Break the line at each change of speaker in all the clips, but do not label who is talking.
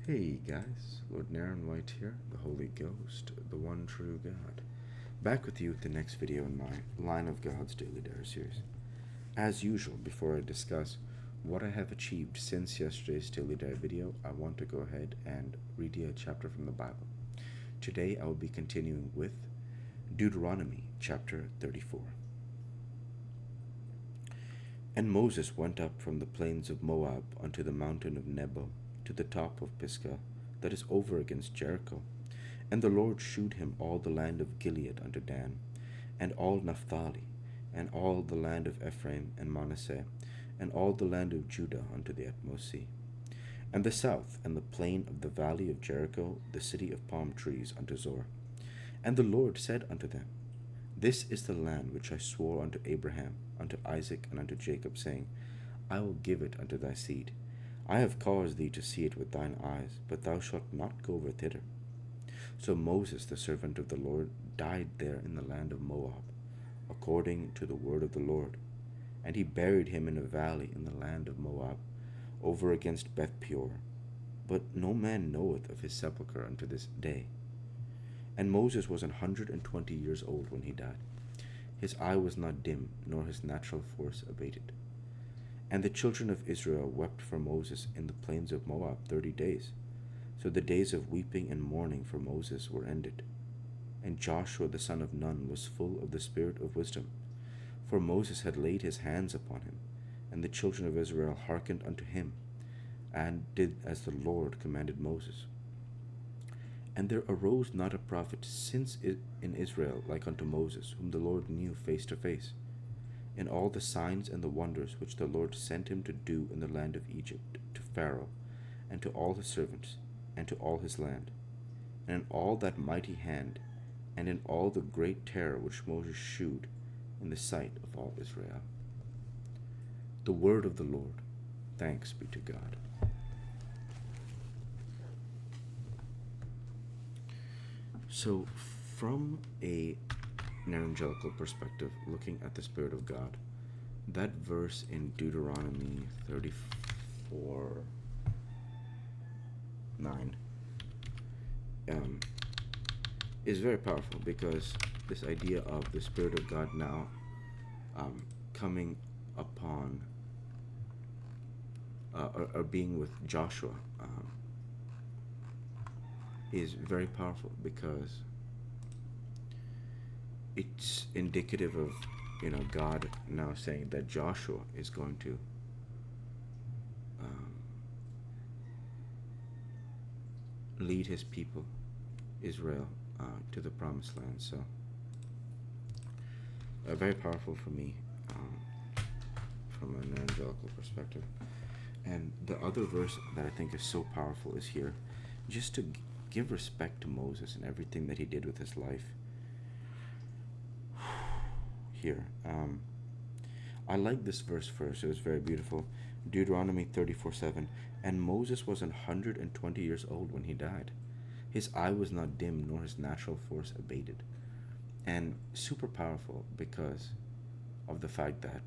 Hey guys, Lord Naren White here, the Holy Ghost, the one true God. Back with you with the next video in my Line of God's Daily Dare series. As usual, before I discuss what I have achieved since yesterday's Daily Dare video, I want to go ahead and read you a chapter from the Bible. Today I will be continuing with Deuteronomy chapter 34. And Moses went up from the plains of Moab unto the mountain of Nebo, to the top of Pisgah, that is over against Jericho. And the Lord shewed him all the land of Gilead unto Dan, and all Naphtali, and all the land of Ephraim and Manasseh, and all the land of Judah unto the utmost sea, and the south, and the plain of the valley of Jericho, the city of palm trees, unto Zor. And the Lord said unto them, This is the land which I swore unto Abraham, unto Isaac, and unto Jacob, saying, I will give it unto thy seed. I have caused thee to see it with thine eyes, but thou shalt not go over thither. So Moses, the servant of the Lord, died there in the land of Moab, according to the word of the Lord. And he buried him in a valley in the land of Moab, over against Beth Peor. But no man knoweth of his sepulchre unto this day. And Moses was 120 years old when he died. His eye was not dim, nor his natural force abated. And the children of Israel wept for Moses in the plains of Moab 30 days. So the days of weeping and mourning for Moses were ended. And Joshua the son of Nun was full of the spirit of wisdom, for Moses had laid his hands upon him. And the children of Israel hearkened unto him, and did as the Lord commanded Moses. And there arose not a prophet since in Israel like unto Moses, whom the Lord knew face to face, in all the signs and the wonders which the Lord sent him to do in the land of Egypt, to Pharaoh, and to all his servants, and to all his land, and in all that mighty hand, and in all the great terror which Moses shewed in the sight of all Israel. The word of the Lord. Thanks be to God. So, from an evangelical perspective, looking at the Spirit of God, that verse in Deuteronomy 34:9 is very powerful, because this idea of the Spirit of God now coming upon or being with Joshua is very powerful, because it's indicative of God now saying that Joshua is going to lead his people Israel to the promised land. So very powerful for me from an evangelical perspective. And the other verse that I think is so powerful is here, just to give respect to Moses and everything that he did with his life. Here, I like this verse first. It was very beautiful. Deuteronomy 34:7. And Moses was 120 years old when he died. His eye was not dim, nor his natural force abated. And super powerful, because of the fact that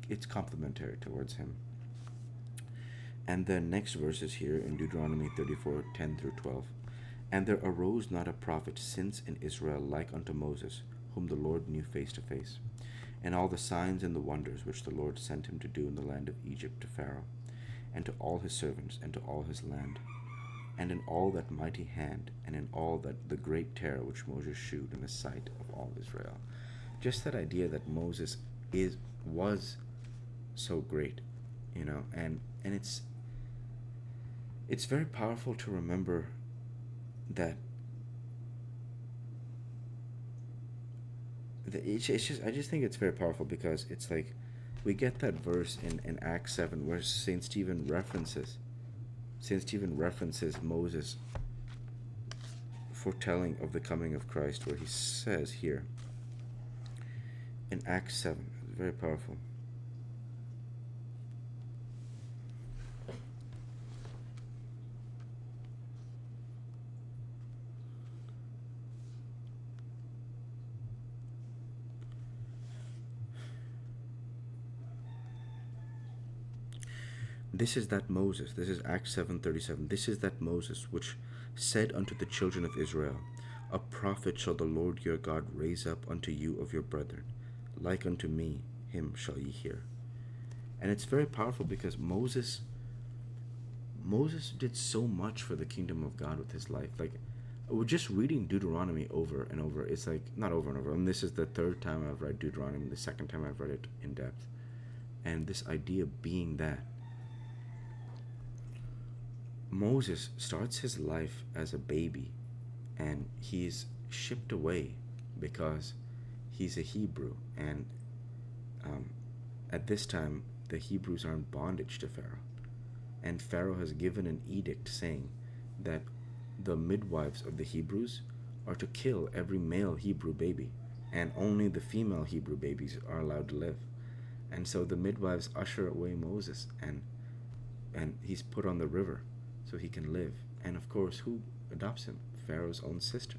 it's complementary towards him. And the next verse is here in Deuteronomy 34:10-12. And there arose not a prophet since in Israel like unto Moses, whom the Lord knew face to face, and all the signs and the wonders which the Lord sent him to do in the land of Egypt, to Pharaoh, and to all his servants, and to all his land, and in all that mighty hand, and in all that the great terror which Moses shewed in the sight of all Israel. Just that idea that Moses was so great, and it's very powerful to remember that I just think it's very powerful, because it's like we get that verse in Acts 7 where Saint Stephen references Moses foretelling of the coming of Christ, where he says here in Acts 7, it's very powerful. This is that Moses, this is Acts 7:37. This is that Moses which said unto the children of Israel, a prophet shall the Lord your God raise up unto you of your brethren, like unto me, him shall ye hear. And it's very powerful because Moses did so much for the kingdom of God with his life. Like, we're just reading Deuteronomy over and over. It's like, not over and over. And this is the third time I've read Deuteronomy, the second time I've read it in depth. And this idea being that Moses starts his life as a baby and he's shipped away because he's a Hebrew. And at this time, the Hebrews are in bondage to Pharaoh. And Pharaoh has given an edict saying that the midwives of the Hebrews are to kill every male Hebrew baby, and only the female Hebrew babies are allowed to live. And so the midwives usher away Moses, and he's put on the river so he can live. And of course, who adopts him? Pharaoh's own sister.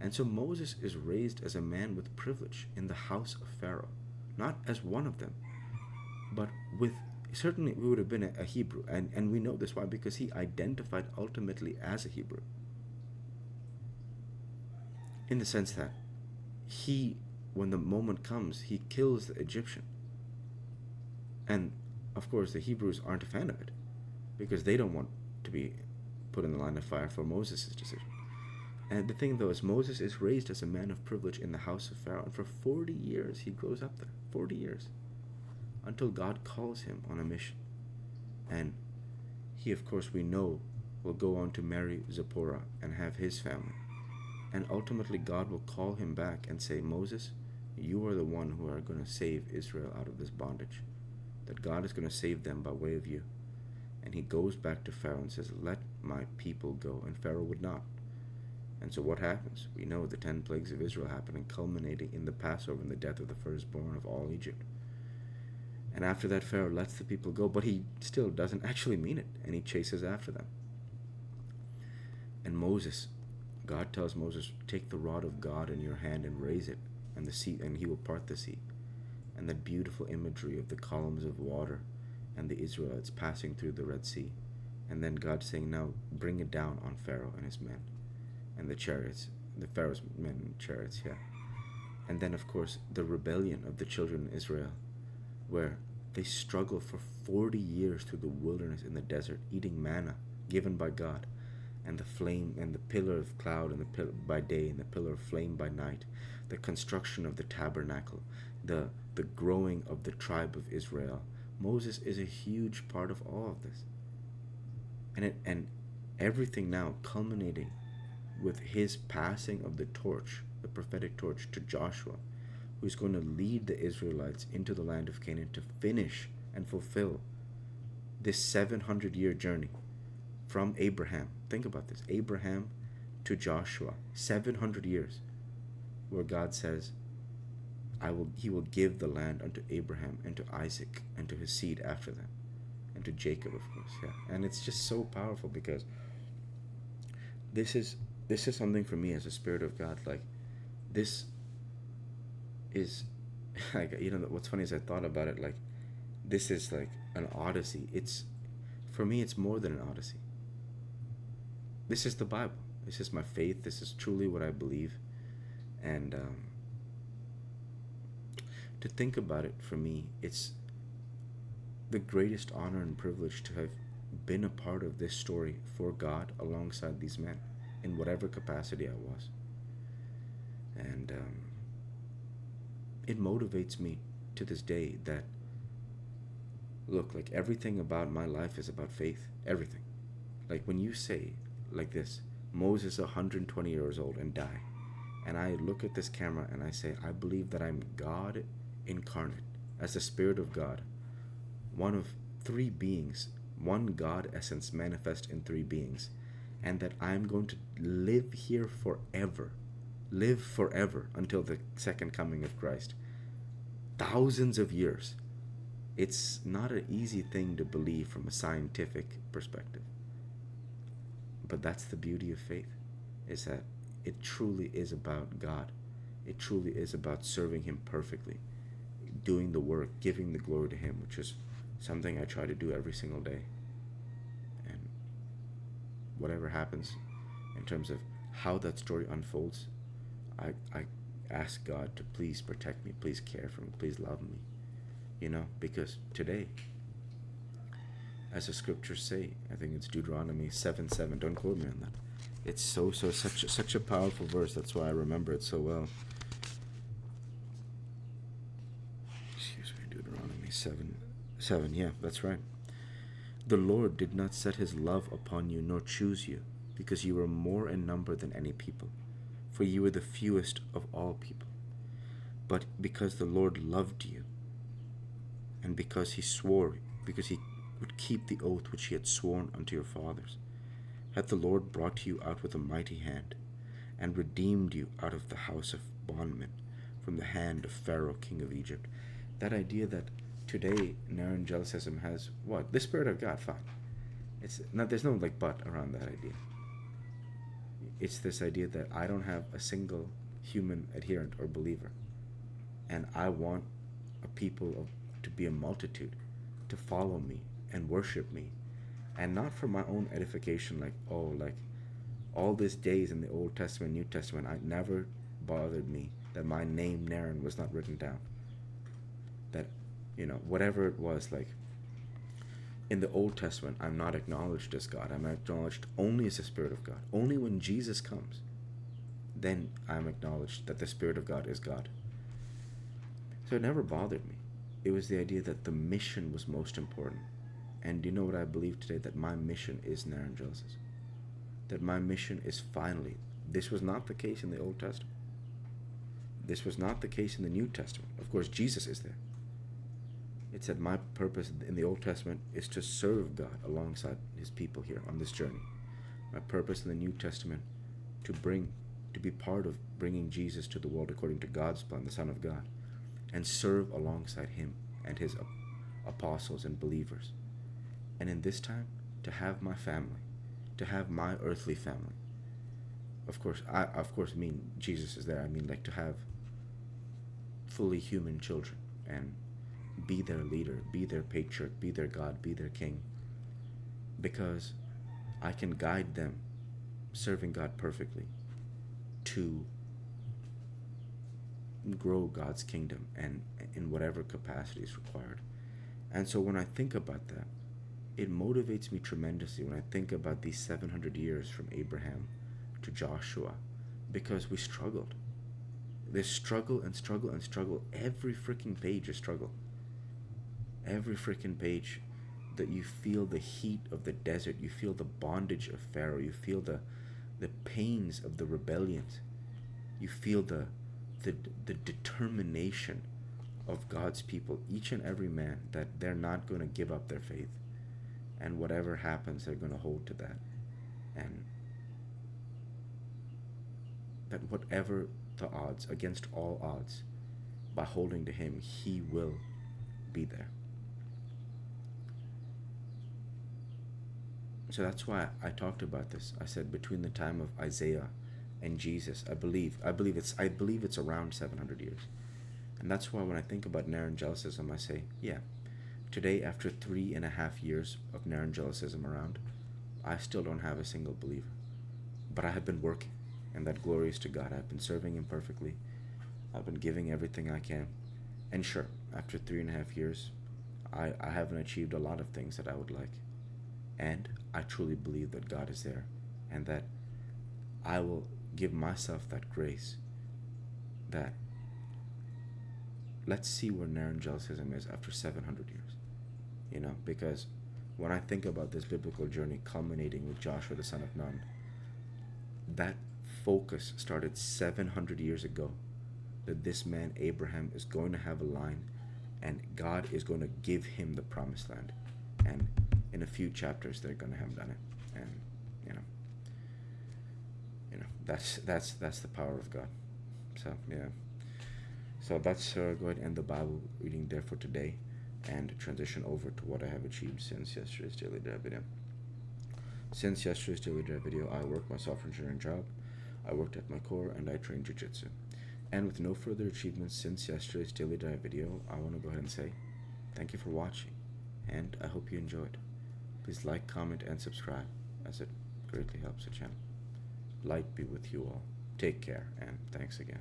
And so Moses is raised as a man with privilege in the house of Pharaoh, not as one of them, but with certainly we would have been a Hebrew, and we know this why, because he identified ultimately as a Hebrew, in the sense that he, when the moment comes, he kills the Egyptian. And of course the Hebrews aren't a fan of it because they don't want to be put in the line of fire for Moses' decision. And the thing though is Moses is raised as a man of privilege in the house of Pharaoh, and for 40 years he grows up there. 40 years. Until God calls him on a mission. And he, of course, we know, will go on to marry Zipporah and have his family. And ultimately God will call him back and say, Moses, you are the one who are going to save Israel out of this bondage. That God is going to save them by way of you. And he goes back to Pharaoh and says, let my people go. And Pharaoh would not. And so what happens? We know the 10 plagues of Israel happening, culminating in the Passover and the death of the firstborn of all Egypt. And after that, Pharaoh lets the people go, but he still doesn't actually mean it, and he chases after them. And Moses, God tells Moses, take the rod of God in your hand and raise it, and the sea, and he will part the sea. And that beautiful imagery of the columns of water and the Israelites passing through the Red Sea. And then God saying, now bring it down on Pharaoh and his men, and the chariots, the Pharaoh's men and chariots, yeah. And then, of course, the rebellion of the children of Israel, where they struggle for 40 years through the wilderness in the desert, eating manna given by God, and the flame and the pillar of cloud and the pillar by day and the pillar of flame by night, the construction of the tabernacle, the growing of the tribe of Israel. Moses is a huge part of all of this. And everything now culminating with his passing of the torch, the prophetic torch, to Joshua, who's going to lead the Israelites into the land of Canaan to finish and fulfill this 700-year journey from Abraham. Think about this, Abraham to Joshua, 700 years, where God says, he will give the land unto Abraham and to Isaac and to his seed after them, and to Jacob, of course. Yeah. And it's just so powerful because this is something for me as a spirit of God. Like, this is like, what's funny is I thought about it, like, this is like an odyssey. It's, for me, it's more than an odyssey. This is the Bible. This is my faith. This is truly what I believe. And to think about it, for me, it's the greatest honor and privilege to have been a part of this story for God alongside these men in whatever capacity I was. And it motivates me to this day that, look, like, everything about my life is about faith. Everything. Like, when you say like this, Moses 120 years old and die, and I look at this camera and I say, I believe that I'm God incarnate as the Spirit of God, one of three beings, one God essence manifest in three beings, and that I'm going to live here forever, live forever until the second coming of Christ. Thousands of years. It's not an easy thing to believe from a scientific perspective. But that's the beauty of faith, is that it truly is about God. It truly is about serving Him perfectly, doing the work, giving the glory to Him, which is something I try to do every single day. And whatever happens in terms of how that story unfolds, I ask God to please protect me, please care for me, please love me. Because today, as the scriptures say, I think it's Deuteronomy 7:7. Don't quote me on that. It's such a powerful verse. That's why I remember it so well. Excuse me, Deuteronomy 7:7. Yeah, that's right. The Lord did not set his love upon you, nor choose you, because you were more in number than any people, for you were the fewest of all people. But because the Lord loved you, and because he would keep the oath which he had sworn unto your fathers, hath the Lord brought you out with a mighty hand, and redeemed you out of the house of bondmen, from the hand of Pharaoh king of Egypt. That idea that today Naren Jealousism has what? The Spirit of God, fine. It's not, there's no like but around that idea. It's this idea that I don't have a single human adherent or believer, and I want a people to be a multitude, to follow me and worship me, and not for my own edification, like all these days in the Old Testament, New Testament, it never bothered me that my name Naren was not written down. That, whatever it was, like in the Old Testament, I'm not acknowledged as God. I'm acknowledged only as the Spirit of God. Only when Jesus comes, then I'm acknowledged that the Spirit of God is God. So it never bothered me. It was the idea that the mission was most important. And do you know what I believe today? That my mission is Naren Jealousism. That my mission is finally. This was not the case in the Old Testament. This was not the case in the New Testament. Of course, Jesus is there. It said my purpose in the Old Testament is to serve God alongside his people here on this journey. My purpose in the New Testament to be part of bringing Jesus to the world according to God's plan, the Son of God, and serve alongside him and his apostles and believers. And in this time, to have my family, to have my earthly family. Of course, I mean Jesus is there. I mean, like, to have fully human children and be their leader, be their patriarch, be their God, be their king. Because I can guide them, serving God perfectly, to grow God's kingdom and in whatever capacity is required. And so when I think about that, it motivates me tremendously when I think about these 700 years from Abraham to Joshua, because we struggled. There's struggle and struggle and struggle. Every freaking page is struggle. Every freaking page that you feel the heat of the desert, you feel the bondage of Pharaoh, you feel the pains of the rebellions, you feel the determination of God's people, each and every man, that they're not going to give up their faith, and whatever happens, they're going to hold to that, and that whatever the odds, against all odds, by holding to him, he will be there. So that's why I talked about this. I said between the time of Isaiah and Jesus, I believe it's around 700 years. And that's why when I think about Naren Jealousism, I say, yeah, today, after 3.5 years of Naren Jealousism around, I still don't have a single believer. But I have been working, and that glory is to God. I've been serving him perfectly. I've been giving everything I can. And sure, after 3.5 years, I haven't achieved a lot of things that I would like. And I truly believe that God is there, and that I will give myself that grace, that let's see where Naren Jealousism is after 700 years. Because when I think about this biblical journey culminating with Joshua the son of Nun, that focus started 700 years ago, that this man Abraham is going to have a line, and God is going to give him the promised land. And in a few chapters, they're going to have done it. And that's the power of God. So yeah. So that's go ahead and end the Bible reading there for today, and transition over to what I have achieved since yesterday's Daily Drive video. Since yesterday's Daily Drive video, I worked my software engineering job, I worked at my core, and I trained jiu-jitsu. And with no further achievements since yesterday's Daily Drive video, I want to go ahead and say thank you for watching, and I hope you enjoyed. Please like, comment, and subscribe, as it greatly helps the channel. Light be with you all. Take care, and thanks again.